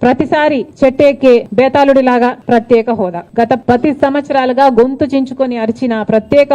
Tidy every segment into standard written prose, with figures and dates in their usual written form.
ప్రతిసారి చెట్టెక్కే బేతాళుడిలాగా ప్రత్యేక హోదా. గత 10 సంవత్సరాలుగా గొంతు చించుకొని అరిచిన ప్రత్యేక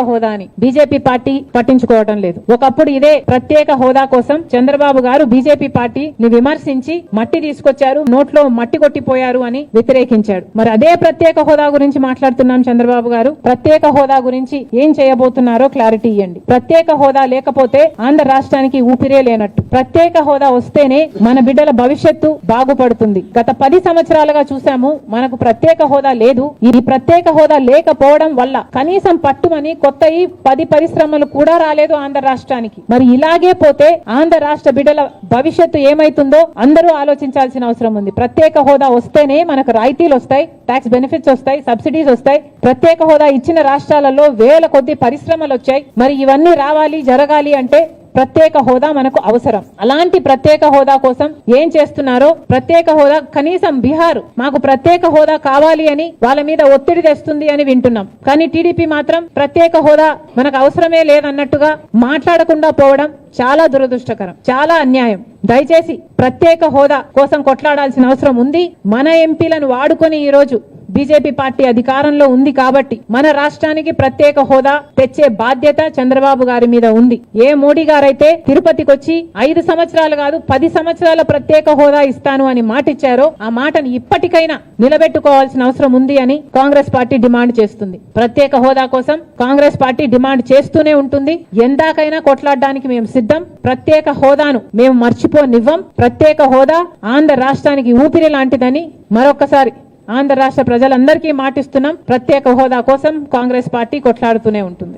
హోదా అని బీజేపీ పార్టీ పట్టించుకోవటం లేదు. ఒకప్పుడు ఇదే ప్రత్యేక హోదా కోసం చంద్రబాబు గారు బీజేపీ పార్టీని విమర్శించి మట్టి తీసుకొచ్చారు, నోట్లో మట్టి కొట్టిపోయారు అని వ్యతిరేకించాడు. మరి అదే ప్రత్యేక హోదా గురించి మాట్లాడుతున్నాం. చంద్రబాబు గారు ప్రత్యేక హోదా గురించి ఏం చేయబోతున్నారో క్లారిటీ ఇవ్వండి. ప్రత్యేక హోదా లేకపోతే ఆంధ్ర రాష్ట్రానికి ఊపిరే లేనట్టు. ప్రత్యేక హోదా వస్తేనే మన బిడ్డల భవిష్యత్తు బాగుపడుతుంది. గత 10 సంవత్సరాలుగా చూసాము, మనకు ప్రత్యేక హోదా లేదు. ఈ ప్రత్యేక హోదా లేకపోవడం వల్ల కనీసం పట్టుమని కొత్త 10 పరిశ్రమలు కూడా రాలేదు ఆంధ్ర రాష్ట్రానికి. మరి ఇలాగే పోతే ఆంధ్ర రాష్ట్ర బిడ్డల భవిష్యత్తు ఏమైతుందో అందరూ ఆలోచించాల్సిన అవసరం ఉంది. ప్రత్యేక హోదా వస్తేనే మనకు రాయితీలు వస్తాయి, ట్యాక్స్ బెనిఫిట్స్ వస్తాయి, సబ్సిడీస్ వస్తాయి. ప్రత్యేక హోదా ఇచ్చిన రాష్ట్రాలలో వేల కొద్ది పరిశ్రమలు వచ్చాయి. మరి ఇవన్నీ రావాలి, జరగాలి అంటే ప్రత్యేక హోదా మనకు అవసరం. అలాంటి ప్రత్యేక హోదా కోసం ఏం చేస్తున్నారో, ప్రత్యేక హోదా కనీసం బీహార్ మాకు ప్రత్యేక హోదా కావాలి అని వాళ్ళ మీద ఒత్తిడి తెస్తుంది అని వింటున్నాం. కానీ టీడీపీ మాత్రం ప్రత్యేక హోదా మనకు అవసరమే లేదన్నట్టుగా మాట్లాడకుండా పోవడం చాలా దురదృష్టకరం, చాలా అన్యాయం. దయచేసి ప్రత్యేక హోదా కోసం కొట్లాడాల్సిన అవసరం ఉంది. మన ఎంపీలను వాడుకొని ఈ రోజు బీజేపీ పార్టీ అధికారంలో ఉంది కాబట్టి మన రాష్ట్రానికి ప్రత్యేక హోదా తెచ్చే బాధ్యత చంద్రబాబు గారి మీద ఉంది. ఏ మోడీ గారైతే తిరుపతికి వచ్చి 5 సంవత్సరాలు కాదు 10 సంవత్సరాల ప్రత్యేక హోదా ఇస్తాను అని మాటిచ్చారో ఆ మాటను ఇప్పటికైనా నిలబెట్టుకోవాల్సిన అవసరం ఉంది అని కాంగ్రెస్ పార్టీ డిమాండ్ చేస్తుంది. ప్రత్యేక హోదా కోసం కాంగ్రెస్ పార్టీ డిమాండ్ చేస్తూనే ఉంటుంది. ఎందాకైనా కొట్లాడడానికి మేము సిద్ధం. ప్రత్యేక హోదాను మేము మర్చిపోనివ్వం. ప్రత్యేక హోదా ఆంధ్ర రాష్ట్రానికి ఊపిరి లాంటిదని మరొకసారి ఆంధ్ర రాష్ట్ర ప్రజలందరికీ మాటిస్తున్నాం. ప్రత్యేక హోదా కోసం కాంగ్రెస్ పార్టీ కొట్లాడుతూనే ఉంటుంది.